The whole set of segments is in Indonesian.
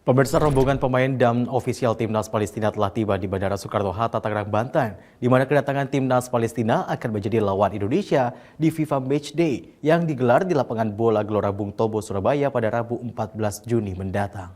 Pemirsa, rombongan pemain dan ofisial Timnas Palestina telah tiba di Bandara Soekarno-Hatta, Tangerang, Banten, di mana kedatangan Timnas Palestina akan menjadi lawan Indonesia di FIFA Matchday yang digelar di lapangan bola Gelora Bung Tomo, Surabaya pada Rabu 14 Juni mendatang.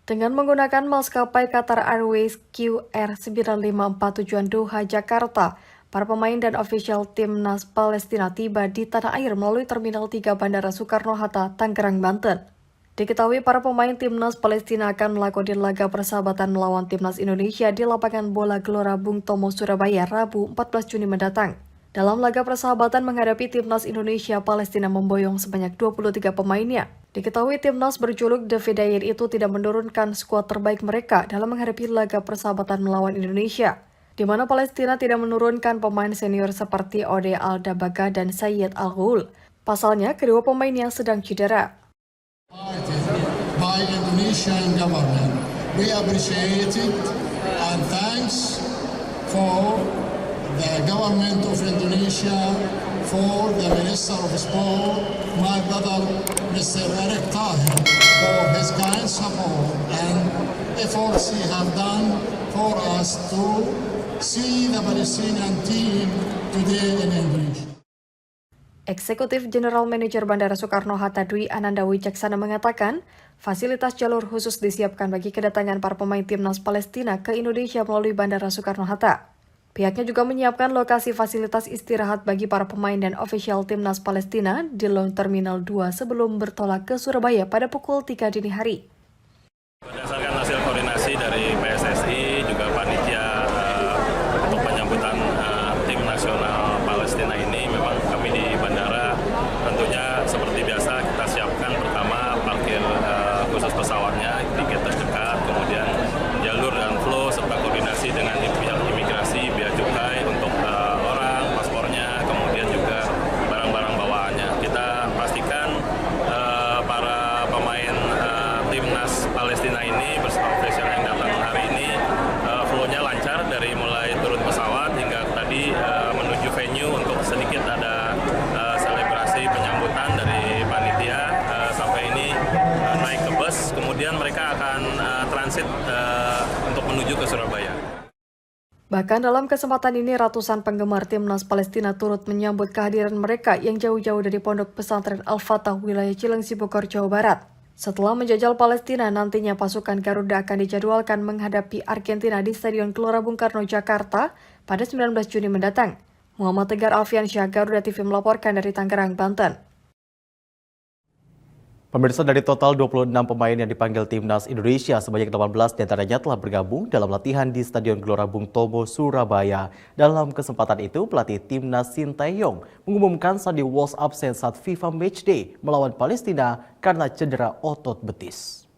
Dengan menggunakan maskapai Qatar Airways QR954 tujuan Doha, Jakarta, para pemain dan ofisial Timnas Palestina tiba di tanah air melalui Terminal 3 Bandara Soekarno-Hatta, Tangerang, Banten. Diketahui para pemain Timnas Palestina akan melakoni laga persahabatan melawan Timnas Indonesia di lapangan bola Gelora Bung Tomo, Surabaya, Rabu 14 Juni mendatang. Dalam laga persahabatan menghadapi Timnas Indonesia, Palestina memboyong sebanyak 23 pemainnya. Diketahui Timnas berjuluk The Fedayeen itu tidak menurunkan skuad terbaik mereka dalam menghadapi laga persahabatan melawan Indonesia, di mana Palestina tidak menurunkan pemain senior seperti Ode Aldabaga dan Sayyid Al-Ghul. Pasalnya, kedua pemainnya sedang cedera. By Indonesian government, we appreciate it and thanks for the government of Indonesia, for the Minister of Sport, my brother Mr. Eric Tahir, for his kind support and efforts he have done for us to see the Palestinian team today in Indonesia. Eksekutif General Manager Bandara Soekarno-Hatta Dwi Ananda Wicaksana mengatakan, fasilitas jalur khusus disiapkan bagi kedatangan para pemain Timnas Palestina ke Indonesia melalui Bandara Soekarno-Hatta. Pihaknya juga menyiapkan lokasi fasilitas istirahat bagi para pemain dan ofisial Timnas Palestina di Lounge Terminal 2 sebelum bertolak ke Surabaya pada pukul 3 dini hari. Berdasarkan hasil koordinasi dari PSSI, juga panitia untuk penyambutan tim nasional Palestina ini, memang kami di bandara tentunya seperti biasa kita siapkan pertama parkir khusus pesawatnya, tiket terdekat, kemudian jalur dan flow serta koordinasi dengan pihak imigrasi, bea cukai untuk orang, paspornya, kemudian juga barang-barang bawaannya. Kita pastikan para pemain Timnas Palestina ini bersama ofisial yang datang hari ini flow-nya lancar dari mulai turun pesawat hingga tadi menuju venue untuk sedikit ada selebrasi penyambutan dari panitia sampai ini naik ke bus, kemudian mereka akan transit untuk menuju ke Surabaya. Bahkan dalam kesempatan ini ratusan penggemar Timnas Palestina turut menyambut kehadiran mereka yang jauh-jauh dari Pondok Pesantren Al-Fatah wilayah Cilengsi, Bogor, Jawa Barat. Setelah menjajal Palestina, nantinya pasukan Garuda akan dijadwalkan menghadapi Argentina di Stadion Gelora Bung Karno, Jakarta pada 19 Juni mendatang. Muhammad Tegar Alfiansyah, Garuda TV melaporkan dari Tangerang, Banten. Pemirsa, dari total 26 pemain yang dipanggil Timnas Indonesia, sebanyak 18 diantaranya telah bergabung dalam latihan di Stadion Gelora Bung Tomo, Surabaya. Dalam kesempatan itu, pelatih Timnas Sinteyong mengumumkan Sandy Walsh absen saat FIFA Matchday melawan Palestina karena cedera otot betis.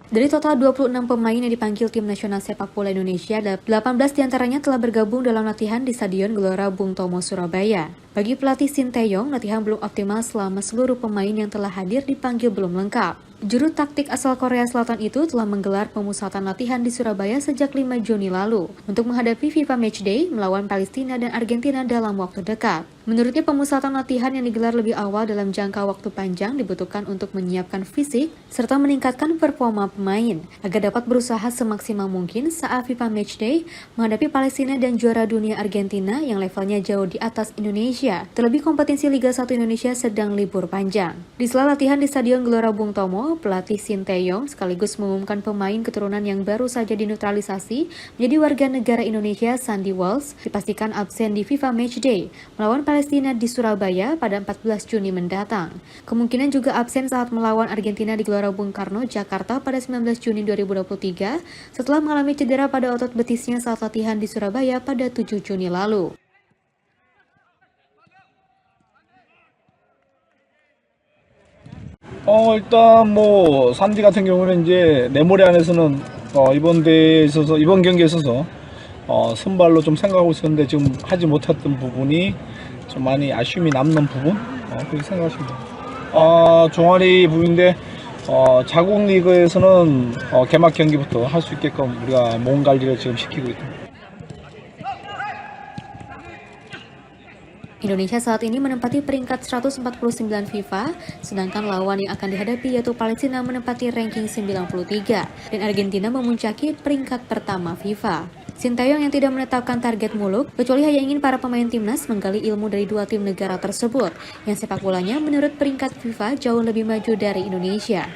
Dari total 26 pemain yang dipanggil Tim Nasional Sepak Bola Indonesia, 18 diantaranya telah bergabung dalam latihan di Stadion Gelora Bung Tomo, Surabaya. Bagi pelatih Sinteyong, latihan belum optimal selama seluruh pemain yang telah hadir dipanggil belum lengkap. Juru taktik asal Korea Selatan itu telah menggelar pemusatan latihan di Surabaya sejak 5 Juni lalu untuk menghadapi FIFA Matchday melawan Palestina dan Argentina dalam waktu dekat. Menurutnya, pemusatan latihan yang digelar lebih awal dalam jangka waktu panjang dibutuhkan untuk menyiapkan fisik serta meningkatkan performa pemain agar dapat berusaha semaksimal mungkin saat FIFA Matchday menghadapi Palestina dan juara dunia Argentina yang levelnya jauh di atas Indonesia. Terlebih kompetensi Liga 1 Indonesia sedang libur panjang. Di sela latihan di Stadion Gelora Bung Tomo, pelatih Sinteyong sekaligus mengumumkan pemain keturunan yang baru saja dinetralisasi menjadi warga negara Indonesia, Sandy Walsh, dipastikan absen di FIFA Matchday melawan Palestina di Surabaya pada 14 Juni mendatang. Kemungkinan juga absen saat melawan Argentina di Gelora Bung Karno, Jakarta pada 19 Juni 2023 setelah mengalami cedera pada otot betisnya saat latihan di Surabaya pada 7 Juni lalu. 일단 산디 같은 경우는 이제 메모리 안에서는 이번 대회에 있어서 이번 경기에 있어서 선발로 좀 생각하고 있었는데 지금 하지 못했던 부분이 좀 많이 아쉬움이 남는 부분 그렇게 생각하시면 돼요. 종아리 부위인데 자국 리그에서는 개막 경기부터 할 수 있게끔 우리가 몸 관리를 지금 시키고 있습니다. Indonesia saat ini menempati peringkat 149 FIFA, sedangkan lawan yang akan dihadapi yaitu Palestina menempati ranking 93, dan Argentina memuncaki peringkat pertama FIFA. Sinteyong yang tidak menetapkan target muluk, kecuali hanya ingin para pemain timnas menggali ilmu dari dua tim negara tersebut, yang sepak bolanya menurut peringkat FIFA jauh lebih maju dari Indonesia.